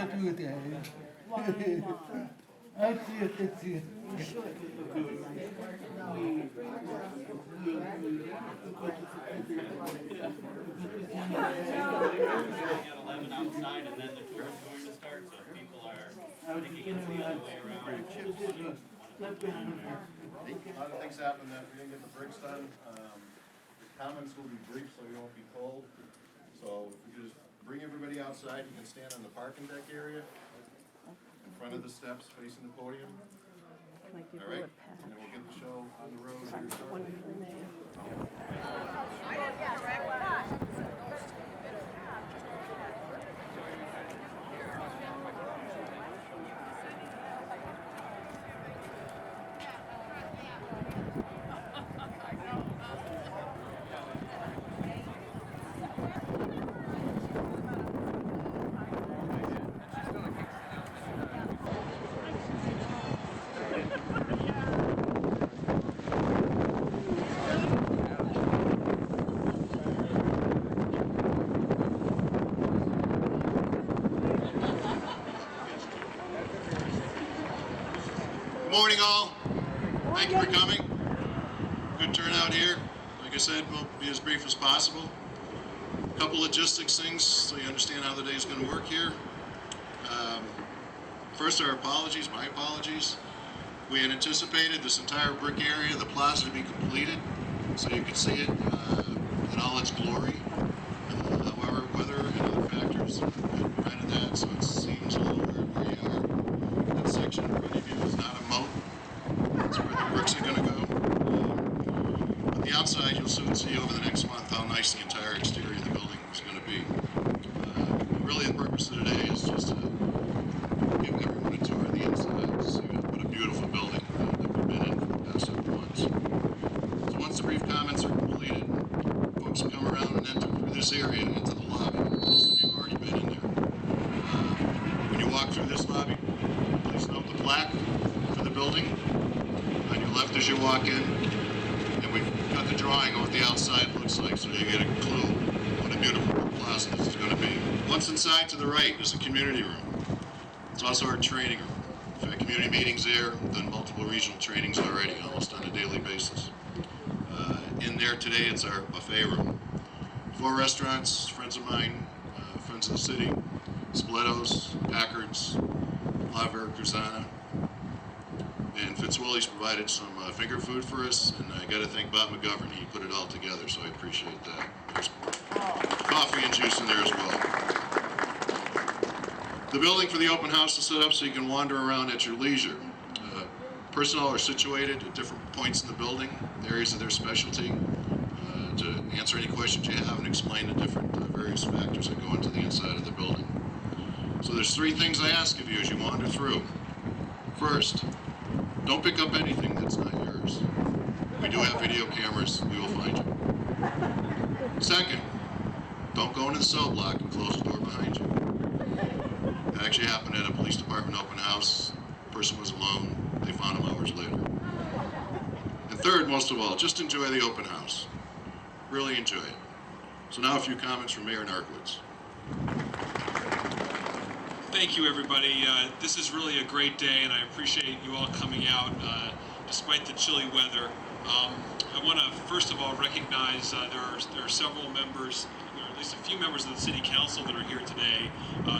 do that. Why not? I see it, that's it. You should. At 11 outside, and then the tour is going to start, so people are thinking it's the other way around. A lot of things happened that we didn't get the bricks done. The comments will be brief, so you won't be cold. So if you could just bring everybody outside, you can stand on the parking deck area in front of the steps facing the podium. All right, and then we'll get the show on the road here shortly. Good morning, all. Thank you for coming. Good turnout here. Like I said, we'll be as brief as possible. A couple logistics things so you understand how the day is going to work here. First, our apologies, my apologies. We had anticipated this entire brick area of the plaza to be completed so you could see it in all its glory. However, weather and other factors prevented that, so it seems a little weird where you are. That section in front of you is not a moat. That's where the bricks are going to go. On the outside, you'll soon see over the next month how nice the entire exterior of the building is going to be. Really, the purpose of today is just to give everyone a tour of the inside to see what a beautiful building that we've been in for the past several months. So once the brief comments are completed, folks will come around and enter through this area into the lobby. Most of you have already been in there. When you walk through this lobby, please note the plaque for the building on your left as you walk in, and we've got the drawing of what the outside looks like so you get a clue what a beautiful plaza this is going to be. Once inside to the right is a community room. It's also our training room. We've had community meetings there, we've done multiple regional trainings already, almost on a daily basis. In there today, it's our buffet room. 4 restaurants, friends of mine, friends of the city, Spoletos, Packard's, La Veracruzana, and Fitzwilly's provided some finger food for us, and I got to thank Bob McGovern. He put it all together, so I appreciate that. There's coffee and juice in there as well. The building for the open house is set up so you can wander around at your leisure. Personnel are situated at different points in the building, areas of their specialty, to answer any questions you have and explain the different various factors that go into the inside of the building. So there's 3 things I ask of you as you wander through. First, don't pick up anything that's not yours. We do have video cameras, we will find you. Second, don't go into the cell block and close the door behind you. That actually happened at a police department open house. The person was alone, they found him hours later. And third, most of all, just enjoy the open house. Really enjoy it. So now a few comments from Mayor Narkowitz. Thank you, everybody. This is really a great day, and I appreciate you all coming out despite the chilly weather. I want to first of all recognize there are several members, or at least a few members of the City Council that are here today.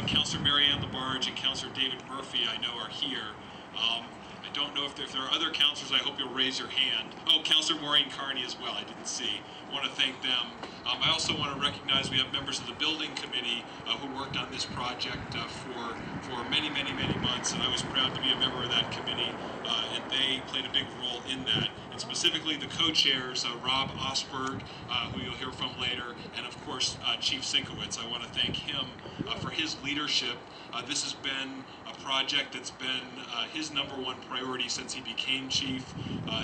Councilor Mary Ann LaBarge and Councilor David Murphy, I know, are here. I don't know if there are other councilors. I hope you'll raise your hand. Oh, Councilor Maureen Carney as well. I didn't see. I want to thank them. I also want to recognize we have members of the building committee who worked on this project for many, many, many months, and I was proud to be a member of that committee, and they played a big role in that. And specifically the co-chairs, Rob Osberg, who you'll hear from later, and of course Chief Sinkowitz. I want to thank him for his leadership. This has been a project that's been his #1 priority since he became chief.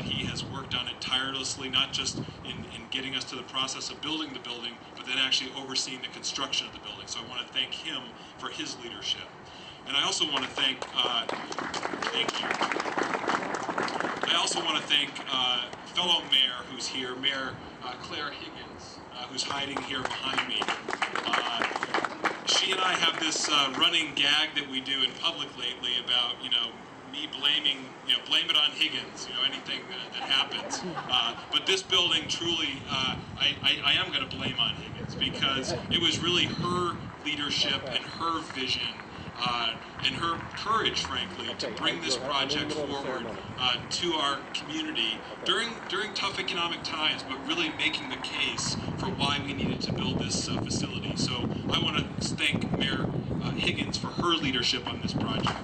He has worked on it tirelessly, not just in getting us to the process of building the building, but then actually overseeing the construction of the building. So I want to thank him for his leadership. And I also want to thank you. I also want to thank fellow mayor who's here, Mayor Claire Higgins, who's hiding here behind me. she and I have this running gag that we do in public lately about, me blaming, blame it on Higgins, anything that happens. But this building truly, I am going to blame on Higgins, because it was really her leadership and her vision and her courage, frankly, to bring this project forward to our community during tough economic times, but really making the case for why we needed to build this facility. So I want to thank Mayor Higgins for her leadership on this project.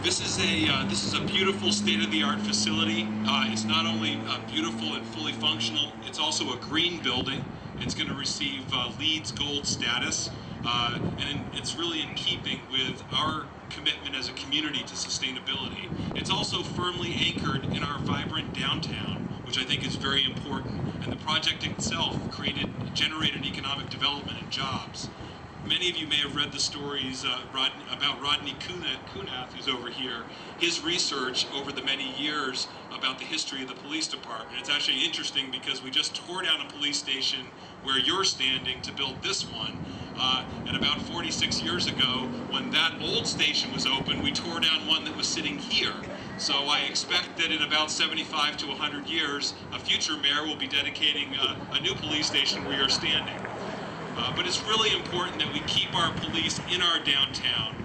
This is a beautiful state-of-the-art facility. It's not only beautiful and fully functional, it's also a green building. It's going to receive LEED's Gold status, and it's really in keeping with our commitment as a community to sustainability. It's also firmly anchored in our vibrant downtown, which I think is very important. And the project itself generated economic development and jobs. Many of you may have read the stories about Rodney Kunath, who's over here, his research over the many years about the history of the police department. It's actually interesting because we just tore down a police station where you're standing to build this one. And about 46 years ago, when that old station was open, we tore down one that was sitting here. So I expect that in about 75 to 100 years, a future mayor will be dedicating a new police station where you're standing. But it's really important that we keep our police in our downtown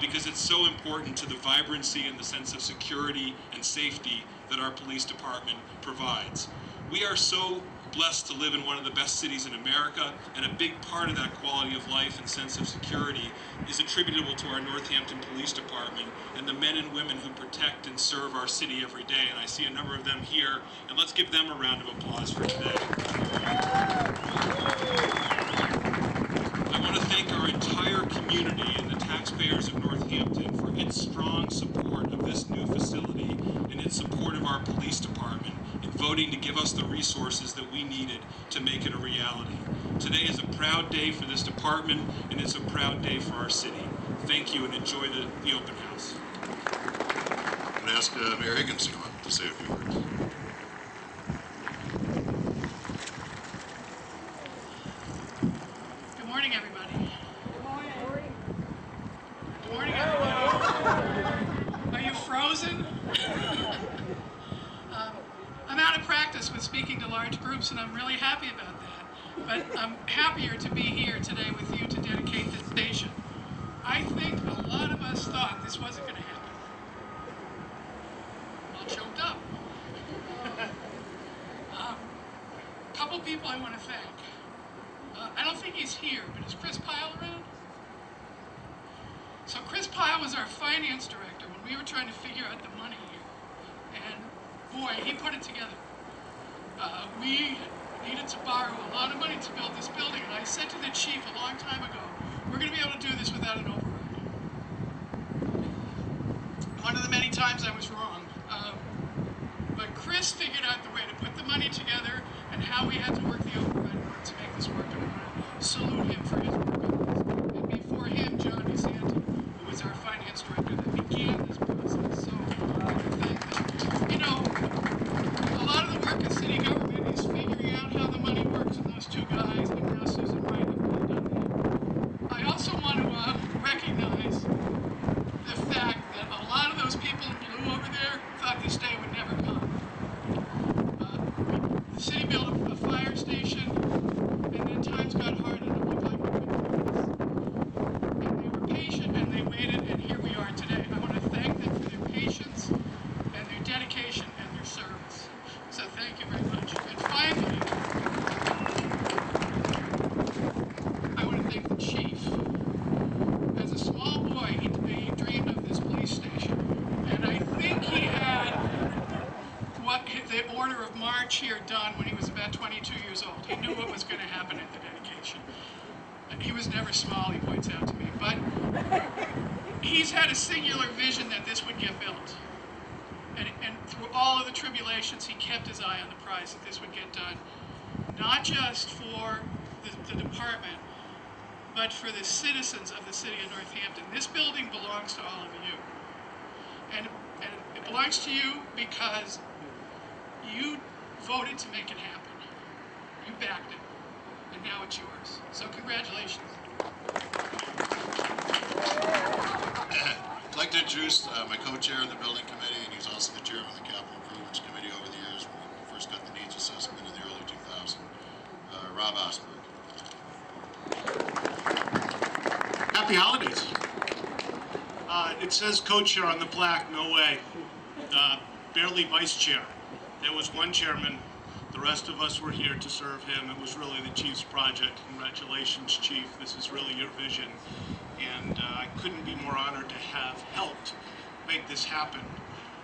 because it's so important to the vibrancy and the sense of security and safety that our police department provides. We are so blessed to live in one of the best cities in America, and a big part of that quality of life and sense of security is attributable to our Northampton Police Department and the men and women who protect and serve our city every day. And I see a number of them here, and let's give them a round of applause for today. I want to thank our entire community and the taxpayers of Northampton for its strong support of this new facility and its support of our police department in voting to give us the resources that we needed to make it a reality. Today is a proud day for this department, and it's a proud day for our city. Thank you, and enjoy the open house. I'm going to ask Mayor Higgins to say a few words. Good morning, everybody. Good morning, everybody. Are you frozen? I'm out of practice with speaking to large groups, and I'm really happy about that. But I'm happier to be here today with you to dedicate this station. I think a lot of us thought this wasn't going to happen. All choked up. A couple people I want to thank. I don't think he's here, but is Chris Pyle around? So Chris Pyle was our finance director when we were trying to figure out the money here. And boy, he put it together. We needed to borrow a lot of money to build this building. And I said to the chief a long time ago, we're going to be able to do this without an override. One of the many times I was wrong. But Chris figured out the way to put the money together and how we had to work the override in order to make this work. And I want to salute him for his work on this. And before him, John Santi, who was our finance director that began this process. So I want to thank them. You know, a lot of the work in city government is figuring out how the money works, and those two guys, and now Susan Wright, have really done that. I also want to recognize the fact that a lot of those people in blue over there thought this day would never come. The city built a fire station, and then times got hard, and it looked like we couldn't do this. And they were patient, and they waited, and here we are today. I want to thank them for their patience, and their dedication, and their service. So thank you very much. And finally, I want to thank the chief. As a small boy, he dreamed of this police station, and I think he had the Order of March here done when he was about 22 years old. He knew what was going to happen at the dedication. And he was never small, he points out to me, but he's had a singular vision that this would get built. And through all of the tribulations, he kept his eye on the prize that this would get done, not just for the department, but for the citizens of the city of Northampton. This building belongs to all of you. And it belongs to you because you voted to make it happen. You backed it. and now it's yours. So congratulations. I'd like to introduce my co-chair of the building committee, and he's also the chairman of the capital improvements committee over the years when we first got the needs assessment in the early 2000s, Rob Osberg. Happy holidays. It says co-chair on the plaque, no way. Barely vice chair. There was one chairman, the rest of us were here to serve him. It was really the chief's project. Congratulations, chief, this is really your vision. And I couldn't be more honored to have helped make this happen.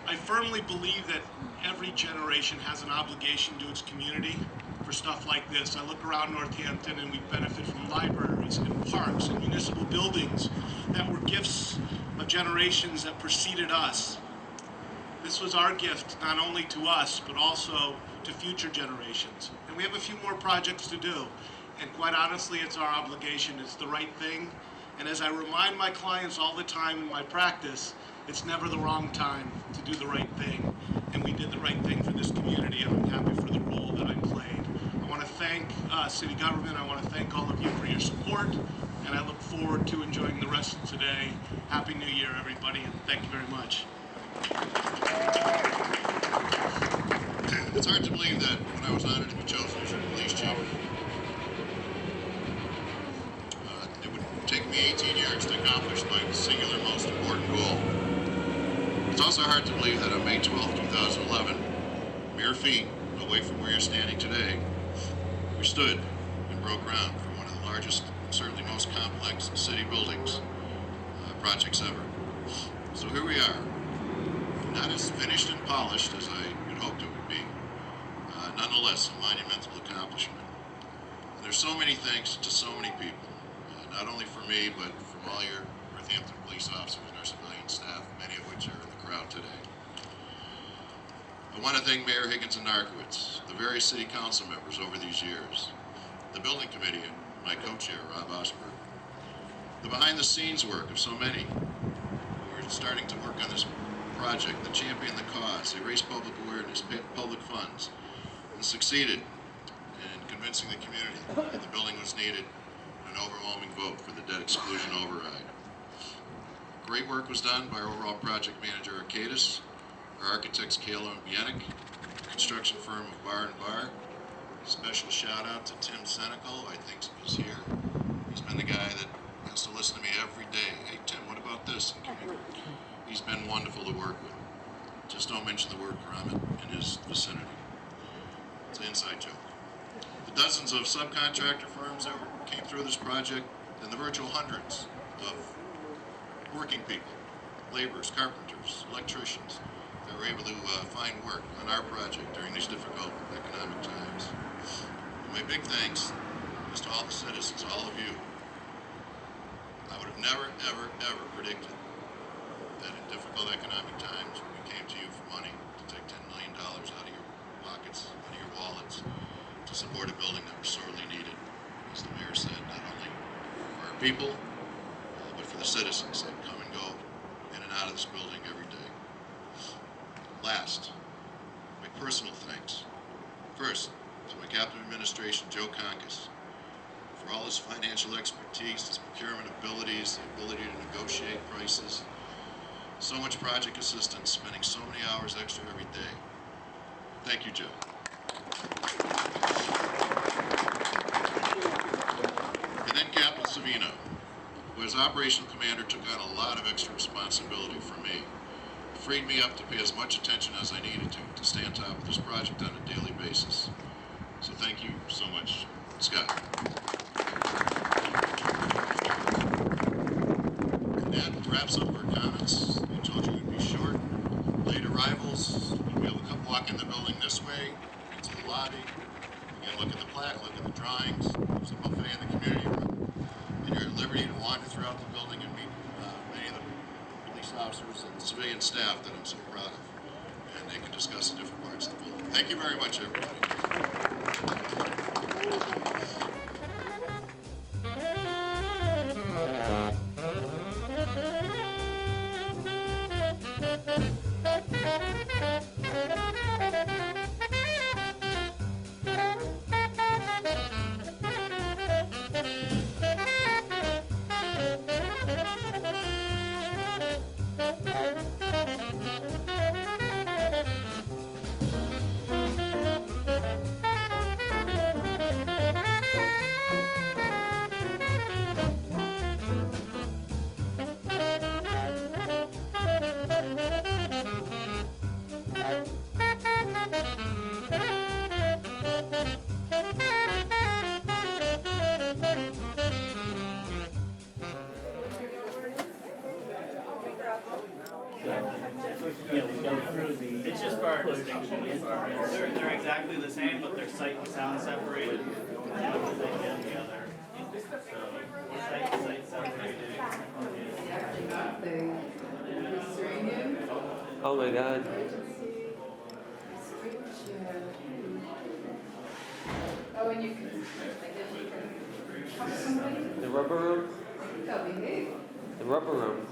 I firmly believe that every generation has an obligation to its community for stuff like this. I look around Northampton and we benefit from libraries and parks and municipal buildings that were gifts of generations that preceded us. This was our gift not only to us, but also to future generations. And we have a few more projects to do. And quite honestly, it's our obligation. It's the right thing. And as I remind my clients all the time in my practice, it's never the wrong time to do the right thing. And we did the right thing for this community, and I'm happy for the role that I played. I want to thank city government. I want to thank all of you for your support. And I look forward to enjoying the rest of today. Happy New Year, everybody, and thank you very much. It's hard to believe that when I was honored to be chosen as your police chief, it would take me 18 years to accomplish my singular most important goal. It's also hard to believe that on May 12, 2011, mere feet away from where you're standing today, we stood and broke ground for one of the largest, certainly most complex city buildings projects ever. So here we are, not as finished and polished as I had hoped it would be, nonetheless a monumental accomplishment. And there's so many thanks to so many people, not only for me, but from all your Northampton police officers and our civilian staff, many of which are in the crowd today. I want to thank Mayor Higgins and Narkowitz, the various city council members over these years, the building committee and my co-chair, Rob Osberg, the behind-the-scenes work of so many who are starting to work on this project that championed the cause. They raised public awareness, paid public funds, and succeeded in convincing the community that the building was needed, an overwhelming vote for the debt exclusion override. Great work was done by our overall project manager, Arcadis, our architects, Kayla and Bienick, the construction firm of Bar & Bar. Special shout out to Tim Senecal, I think is here. He's been the guy that has to listen to me every day. Hey Tim, what about this? He's been wonderful to work with. Just don't mention the word Grommet in his vicinity. It's an inside joke. The dozens of subcontractor firms that came through this project, and the virtual hundreds of working people, laborers, carpenters, electricians, that were able to find work on our project during these difficult economic times. And my big thanks is to all the citizens, all of you. I would have never, ever, ever predicted that in difficult economic times, we came to you for money to take $10 million out of your pockets, out of your wallets, to support a building that was sorely needed, as the mayor said, not only for our people, but for the citizens that come and go in and out of this building every day. Last, my personal thanks. First, to my captain of administration, Joe Conkus, for all his financial expertise, his procurement abilities, the ability to negotiate prices, so much project assistance, spending so many hours extra every day. Thank you, Joe. And then Captain Savino, who as operational commander took on a lot of extra responsibility for me. It freed me up to pay as much attention as I needed to stay on top of this project on a daily basis. So thank you so much, Scott. And that wraps up our comments. I told you it would be short. Late arrivals, you'll be able to come walk in the building this way, into the lobby. Again, look at the plaque, look at the drawings. There's a buffet in the community room. And you're at liberty to wander throughout the building and meet many of the police officers and civilian staff that I'm so proud of. And they can discuss the different parts of the building. Thank you very much, everybody. wireless stations. They're exactly the same, but they're sight and sound separated. One and the other. So sight separated. Oh my God. Oh, and you can, I guess you can talk to somebody? The rubber room? They'll behave. The rubber room.